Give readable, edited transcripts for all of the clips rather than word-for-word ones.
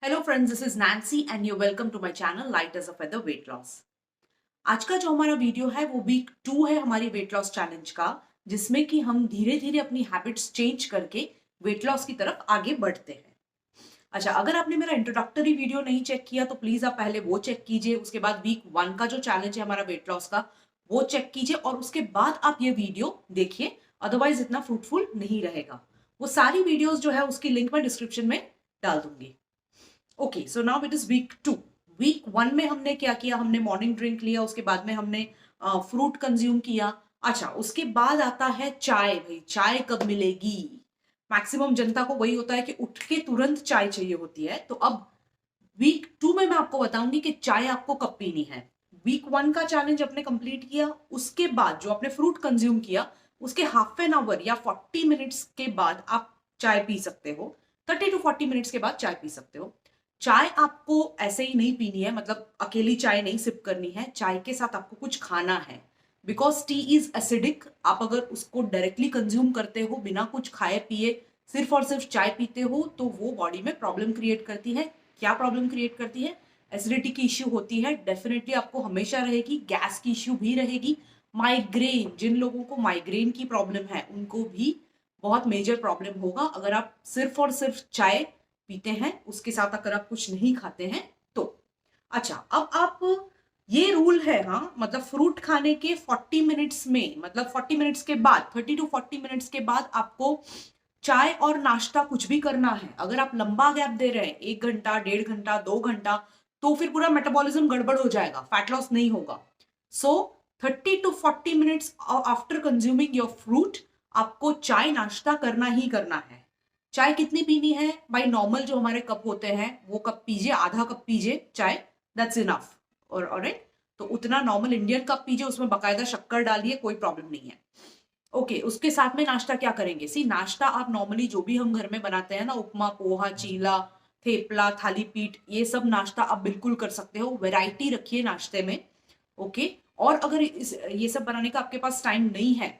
Hello friends, this is Nancy and you welcome to my channel light as a feather weight loss. आज का जो हमारा video है वो वीक 2 है हमारी वेट लॉस चैलेंज का, जिसमें कि हम धीरे धीरे अपनी हैबिट्स चेंज करके वेट लॉस की तरफ आगे बढ़ते हैं। अच्छा, अगर आपने मेरा इंट्रोडक्टरी वीडियो नहीं चेक किया तो प्लीज आप पहले वो चेक कीजिए। उसके बाद वीक 1 का जो चैलेंज है हमारा वेट लॉस का वो चेक कीजिए और उसके बाद आप ये वीडियो देखिए, अदरवाइज इतना फ्रूटफुल नहीं रहेगा। वो सारी वीडियोस जो है उसकी लिंक मैं डिस्क्रिप्शन में डाल दूंगी। Okay, so now it is week 2। Week 1 में हमने क्या किया, हमने मॉर्निंग ड्रिंक लिया, उसके बाद में हमने फ्रूट कंज्यूम किया। अच्छा, उसके बाद आता है चाय। भाई चाय कब मिलेगी? मैक्सिमम जनता को वही होता है कि उठ के तुरंत चाय चाहिए होती है। तो अब वीक 2 में मैं आपको बताऊंगी कि चाय आपको कब पीनी है। वीक 1 का चैलेंज आपने कंप्लीट किया, उसके बाद जो आपने फ्रूट कंज्यूम किया उसके हाफ एन आवर या 40 मिनट्स के बाद आप चाय पी सकते हो। 30 to 40 मिनट्स के बाद चाय पी सकते हो। चाय आपको ऐसे ही नहीं पीनी है, मतलब अकेली चाय नहीं सिप करनी है, चाय के साथ आपको कुछ खाना है। Because T is acidic. आप अगर उसको डायरेक्टली कंज्यूम करते हो बिना कुछ खाए पिए, सिर्फ और सिर्फ चाय पीते हो, तो वो बॉडी में प्रॉब्लम क्रिएट करती है। क्या प्रॉब्लम क्रिएट करती है? एसिडिटी की इश्यू होती है, डेफिनेटली आपको हमेशा रहेगी। गैस की इश्यू भी रहेगी। माइग्रेन, जिन लोगों को माइग्रेन की प्रॉब्लम है उनको भी बहुत मेजर प्रॉब्लम होगा अगर आप सिर्फ और सिर्फ चाय पीते हैं, उसके साथ अगर आप कुछ नहीं खाते हैं तो। अच्छा, अब आप ये रूल है, हाँ, मतलब फ्रूट खाने के 40 मिनट्स में, मतलब 40 मिनट्स के बाद, 30 to 40 मिनट्स के बाद आपको चाय और नाश्ता कुछ भी करना है। अगर आप लंबा गैप दे रहे हैं, 1 घंटा, 1.5 घंटा, 2 घंटा, तो फिर पूरा मेटाबॉलिज्म गड़बड़ हो जाएगा, फैट लॉस नहीं होगा। सो 30 to 40 minutes after consuming your fruit आपको चाय नाश्ता करना ही करना है। चाय कितनी पीनी है भाई? नॉर्मल जो हमारे कप होते हैं वो कप पीजिए, आधा कप पीजिए चाय, दैट्स इनफ। और ऑलराइट, तो उतना नॉर्मल इंडियन कप पीजिए, उसमें बकायदा शक्कर डालिए, कोई प्रॉब्लम नहीं है। ओके, उसके साथ में नाश्ता क्या करेंगे? सी, नाश्ता आप नॉर्मली जो भी हम घर में बनाते हैं ना, उपमा, पोहा, चीला, थेपला, थाली पीठ, ये सब नाश्ता आप बिल्कुल कर सकते हो। वैरायटी रखिए नाश्ते में। ओके, और अगर ये सब बनाने का आपके पास टाइम नहीं है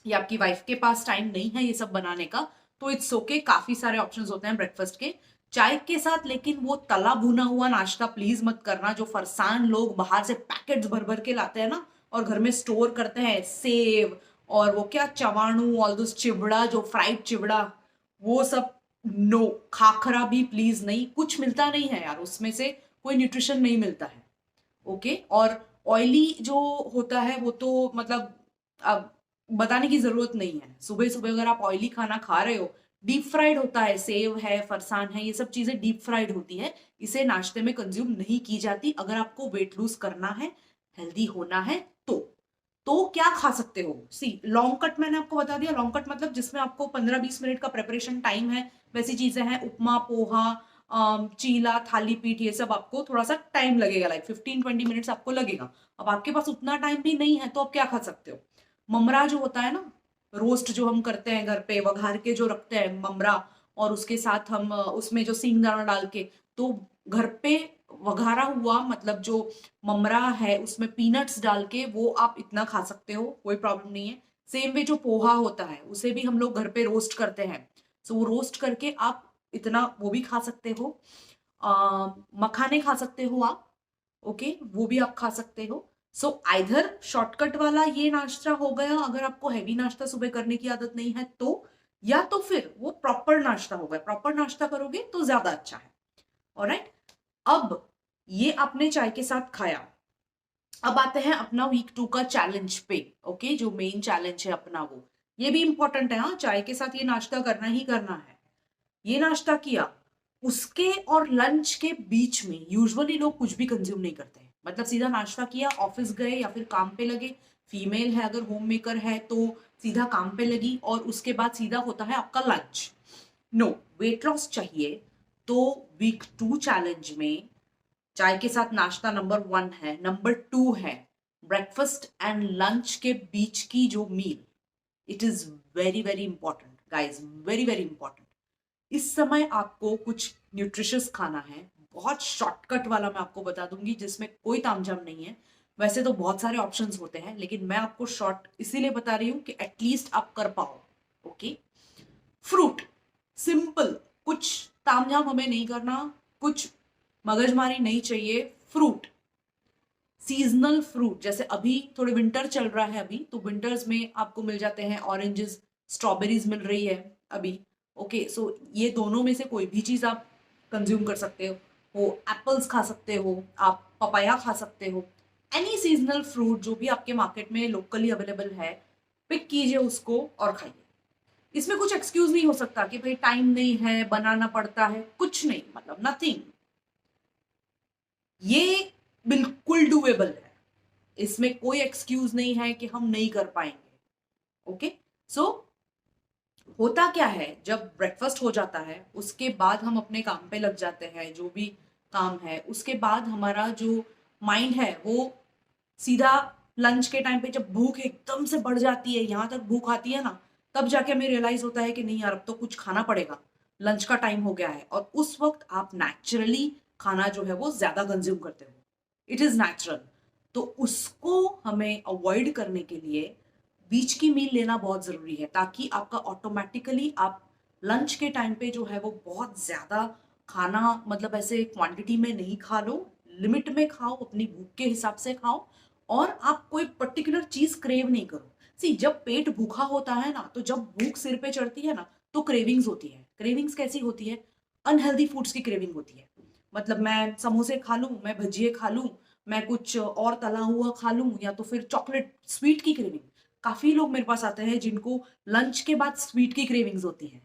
या आपकी वाइफ के पास टाइम नहीं है ये सब बनाने का, तो इट्स ओके, काफी सारे ऑप्शंस होते हैं ब्रेकफास्ट के चाय के साथ। लेकिन वो तला भुना हुआ नाश्ता प्लीज मत करना, जो फरसान लोग बाहर से पैकेट्स भर भर के लाते हैं ना और घर में स्टोर करते हैं, सेव और वो क्या चवाणू, ऑल दिस चिवड़ा, जो फ्राइड चिवड़ा, वो सब नो। खाखरा भी प्लीज नहीं, कुछ मिलता नहीं है यार उसमें से, कोई न्यूट्रिशन नहीं मिलता है। ओके, और ऑयली जो होता है वो तो मतलब अब बताने की जरूरत नहीं है। सुबह सुबह अगर आप ऑयली खाना खा रहे हो, डीप फ्राइड होता है, सेव है, फरसान है, ये सब चीजें डीप फ्राइड होती है। इसे नाश्ते में कंज्यूम नहीं की जाती अगर आपको वेट लूज करना है, हेल्दी होना है तो क्या खा सकते हो? सी, लॉन्ग कट मैंने आपको बता दिया। लॉन्ग कट मतलब जिसमें आपको 15-20 मिनट का प्रेपरेशन टाइम है, वैसी चीजें हैं। उपमा, पोहा, चीला, थाली पीठ, ये सब आपको थोड़ा सा टाइम लगेगा, लाइक 15-20 मिनट्स आपको लगेगा। अब आपके पास उतना टाइम भी नहीं है तो आप क्या खा सकते हो? ममरा जो होता है ना, रोस्ट जो हम करते हैं घर पे, वघार के जो रखते हैं ममरा, और उसके साथ हम उसमें जो सींगदाना डाल के, तो घर पे वघारा हुआ मतलब जो ममरा है उसमें पीनट्स डाल के वो आप इतना खा सकते हो, कोई प्रॉब्लम नहीं है। सेम वे जो पोहा होता है उसे भी हम लोग घर पे रोस्ट करते हैं, सो वो रोस्ट करके आप इतना वो भी खा सकते हो। मखाने खा सकते हो आप। ओके, वो भी आप खा सकते हो। सो आइधर शॉर्टकट वाला ये नाश्ता हो गया अगर आपको हैवी नाश्ता सुबह करने की आदत नहीं है तो, या तो फिर वो प्रॉपर नाश्ता हो गया। प्रॉपर नाश्ता करोगे तो ज्यादा अच्छा है। ऑलराइट, अब ये आपने चाय के साथ खाया। अब आते हैं अपना वीक 2 का चैलेंज पे। ओके, जो मेन चैलेंज है अपना वो, ये भी इंपॉर्टेंट है। हाँ, चाय के साथ ये नाश्ता करना ही करना है। ये नाश्ता किया, उसके और लंच के बीच में यूजुअली लोग कुछ भी कंज्यूम नहीं करते हैं। मतलब सीधा नाश्ता किया, ऑफिस गए या फिर काम पे लगे। फीमेल है अगर होम मेकर है तो सीधा काम पे लगी और उसके बाद सीधा होता है आपका लंच। नो, वेट लॉस चाहिए तो वीक 2 चैलेंज में चाय के साथ नाश्ता नंबर 1 है। नंबर 2 है ब्रेकफास्ट एंड लंच के बीच की जो मील, it is very very important guys, very very important. इस समय आपको कुछ न्यूट्रिशियस खाना है। बहुत शॉर्टकट वाला मैं आपको बता दूंगी जिसमें कोई तामझाम नहीं है। वैसे तो बहुत सारे ऑप्शंस होते हैं लेकिन मैं आपको शॉर्ट इसीलिए बता रही हूं कि एटलीस्ट आप कर पाओ। ओके, फ्रूट, सिंपल, कुछ तामझाम हमें नहीं करना। कुछ मगजमारी नहीं चाहिए। फ्रूट, सीजनल फ्रूट, जैसे अभी थोड़े विंटर चल रहा है अभी, तो विंटर्स में आपको मिल जाते हैं ऑरेंजेस, स्ट्रॉबेरीज मिल रही है अभी। ओके, सो ये दोनों में से कोई भी चीज आप कंज्यूम कर सकते हो। एप्पल्स खा सकते हो, आप पपाया खा सकते हो। एनी सीजनल फ्रूट जो भी आपके मार्केट में लोकली अवेलेबल है, पिक कीजिए उसको और खाइए। इसमें कुछ एक्सक्यूज नहीं हो सकता कि भाई टाइम नहीं है, बनाना पड़ता है, कुछ नहीं, मतलब नथिंग। ये बिल्कुल डूएबल है, इसमें कोई एक्सक्यूज नहीं है कि हम नहीं कर पाएंगे। ओके, सो होता क्या है, जब ब्रेकफास्ट हो जाता है उसके बाद हम अपने काम पे लग जाते हैं, जो भी काम है उसके बाद हमारा जो माइंड है वो सीधा लंच के टाइम पे, जब भूख एकदम से बढ़ जाती है, यहां तक भूख आती है ना, तब जाके हमें रियलाइज होता है कि नहीं यार, अब तो कुछ खाना पड़ेगा, लंच का टाइम हो गया है। और उस वक्त आप नेचुरली खाना जो है वो ज्यादा कंज्यूम करते हो, इट इज नेचुरल। तो उसको हमें अवॉइड करने के लिए बीच की मील लेना बहुत जरूरी है, ताकि आपका ऑटोमेटिकली आप लंच के टाइम पे जो है वो बहुत ज्यादा खाना, मतलब ऐसे क्वांटिटी में नहीं खा लो, लिमिट में खाओ, अपनी भूख के हिसाब से खाओ। और आप कोई पर्टिकुलर चीज क्रेव नहीं करो। सी, जब पेट भूखा होता है ना, तो जब भूख सिर पे चढ़ती है ना, तो क्रेविंग्स होती है। क्रेविंग्स कैसी होती है? अनहेल्दी फूड्स की क्रेविंग होती है। मतलब मैं समोसे खा लूं, मैं भजिए खा लूं, मैं कुछ और तला हुआ खा लूं, या तो फिर चॉकलेट स्वीट की क्रेविंग। काफी लोग मेरे पास आते हैं जिनको लंच के बाद स्वीट की क्रेविंग्स होती है।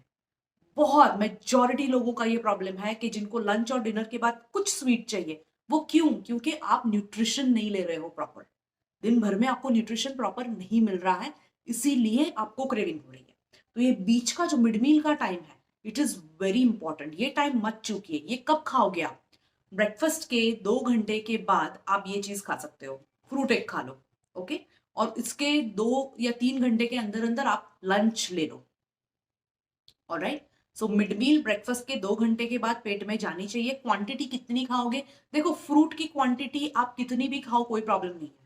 बहुत मेजॉरिटी लोगों का ये प्रॉब्लम है कि जिनको लंच और डिनर के बाद कुछ स्वीट चाहिए। वो क्यों? क्योंकि आप न्यूट्रिशन नहीं ले रहे हो प्रॉपर, दिन भर में आपको न्यूट्रिशन प्रॉपर नहीं मिल रहा है, इसीलिए आपको क्रेविंग हो रही है। तो ये बीच का जो मिड मील का टाइम है, इट इज वेरी इंपॉर्टेंट। ये टाइम मत चूकिए। ये कब खाओगे आप? ब्रेकफास्ट के 2 घंटे के बाद आप ये चीज खा सकते हो, फ्रूट एक खा लो। ओके, और इसके 2 या 3 घंटे के अंदर अंदर आप लंच ले लो। Alright, so mid meal breakfast के 2 घंटे के बाद पेट में जानी चाहिए। क्वांटिटी कितनी खाओगे? देखो, फ्रूट की क्वांटिटी आप कितनी भी खाओ, कोई प्रॉब्लम नहीं है।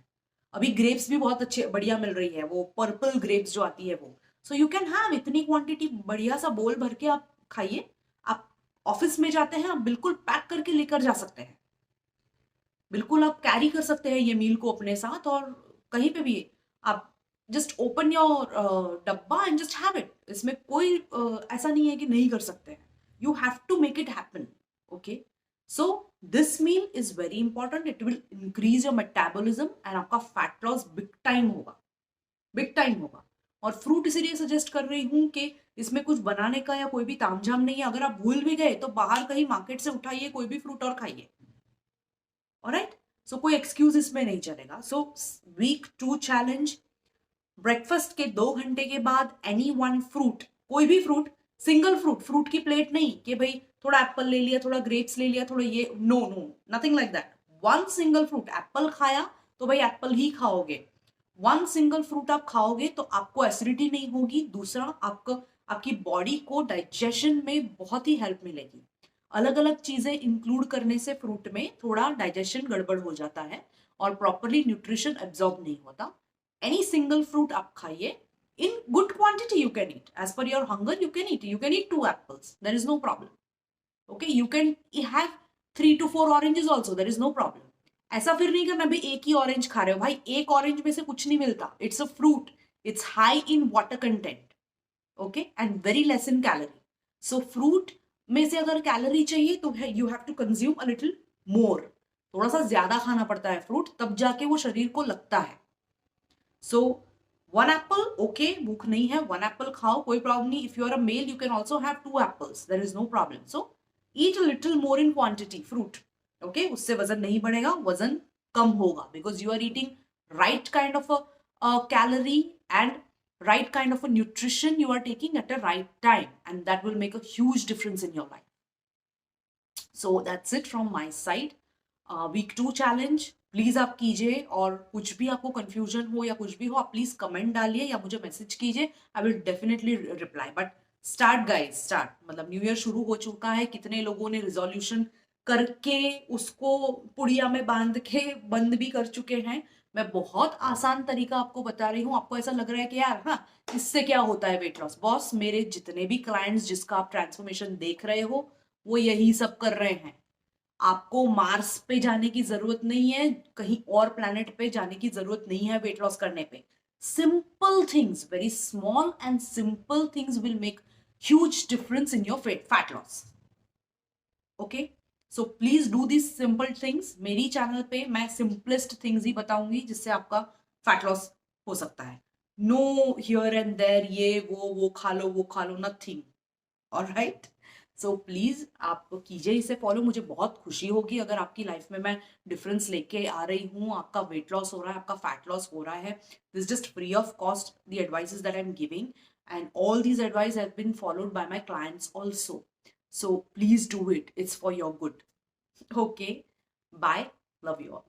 अभी ग्रेप्स भी बहुत अच्छे बढ़िया मिल रही है, वो पर्पल ग्रेप्स जो आती है वो। सो यू कैन हैव इतनी क्वांटिटी, बढ़िया सा बोल भर के आप खाइए। आप ऑफिस में जाते हैं, आप बिल्कुल पैक करके लेकर जा सकते हैं, बिल्कुल आप कैरी कर सकते हैं ये मील को अपने साथ। और कहीं पे भी आप जस्ट ओपन योर डब्बा एंड जस्ट हैव इट। इसमें कोई ऐसा नहीं है कि नहीं कर सकते हैं। You have to make it happen. Okay, so this meal is very important. It will increase your metabolism and आपका फैट लॉस बिग टाइम होगा, बिग टाइम होगा। और फ्रूट इसीलिए सजेस्ट कर रही हूं कि इसमें कुछ बनाने का या कोई भी तामझाम नहीं है। अगर आप भूल भी गए तो बाहर कहीं मार्केट से उठाइए कोई भी फ्रूट और खाइए। ऑलराइट, सो कोई एक्सक्यूज इसमें नहीं चलेगा। सो वीक 2 चैलेंज, ब्रेकफास्ट के 2 घंटे के बाद एनी वन फ्रूट, कोई भी फ्रूट, सिंगल फ्रूट, फ्रूट की प्लेट नहीं कि भाई थोड़ा एप्पल ले लिया, थोड़ा ग्रेप्स ले लिया, थोड़ा ये, no no, nothing like that. One single fruit, apple खाया तो भाई एप्पल ही खाओगे। वन सिंगल फ्रूट आप खाओगे तो आपको एसिडिटी नहीं होगी। दूसरा, आपको, आपकी बॉडी को डाइजेशन में बहुत ही हेल्प मिलेगी। अलग अलग चीजें इंक्लूड करने से फ्रूट में थोड़ा डाइजेशन गड़बड़ हो जाता है और प्रॉपरली न्यूट्रिशन एब्जॉर्ब नहीं होता। एनी सिंगल फ्रूट आप खाइए, in good quantity you can eat, as per your hunger you can eat, you can eat 2 apples, there is no problem. Okay, you can have 3 to 4 oranges also, there is no problem. ऐसा फिर नहीं करना भाई एक ही orange खा रहे हो। भाई एक ऑरेंज में से कुछ नहीं मिलता, it's a fruit, it's high in water content, okay, and very less in calorie. So fruit में से अगर कैलोरी चाहिए तो you have to consume a little more, थोड़ा सा ज्यादा खाना पड़ता है फ्रूट, तब जाके वो शरीर को लगता है। सो 1 एप्पल, ओके, भूख नहीं है 1 एप्पल खाओ, कोई प्रॉब्लम नहीं। If you are a male you can also have 2 apples, there is no problem. So eat a little more in quantity fruit, okay, उससे वजन नहीं बढ़ेगा, वजन कम होगा, because you are eating right kind of a calorie and right kind of a nutrition you are taking at a right time, and that will make a huge difference in your life. So that's it from my side. Week 2 challenge please आप कीजिए, और कुछ भी आपको confusion हो या कुछ भी हो आप प्लीज कमेंट डालिए या मुझे मैसेज कीजिए, I will definitely reply. But start guys, start, मतलब न्यू ईयर शुरू हो चुका है, कितने लोगों ने रिजोल्यूशन करके उसको पुड़िया में बांध के बंद भी कर चुके हैं। मैं बहुत आसान तरीका आपको बता रही हूँ। आपको ऐसा लग रहा है कि यार हाँ, इससे क्या होता है वेट लॉस? बॉस, मेरे जितने भी क्लाइंट्स जिसका आप ट्रांसफॉर्मेशन देख रहे हो वो यही सब कर रहे हैं। आपको मार्स पे जाने की जरूरत नहीं है, कहीं और प्लैनेट पे जाने की जरूरत नहीं है वेट लॉस करने पे. Simple things, very small and simple things will make huge difference in your fat loss. Okay, so please do this simple things. मेरी चैनल पे मैं सिंपलेस्ट थिंग्स ही बताऊंगी जिससे आपका फैट लॉस हो सकता है. नो हियर एंड देयर, ये वो खा लो, नथिंग. ऑलराइट, सो प्लीज आप कीजिए इसे फॉलो. मुझे बहुत खुशी होगी अगर आपकी लाइफ में मैं डिफरेंस लेके आ रही हूँ, आपका वेट लॉस हो रहा है, आपका फैट लॉस हो रहा है. This just free of cost the advices that I am giving, and all these advice have been followed by my clients also. So please do it. It's for your good. Okay. Bye. Love you all.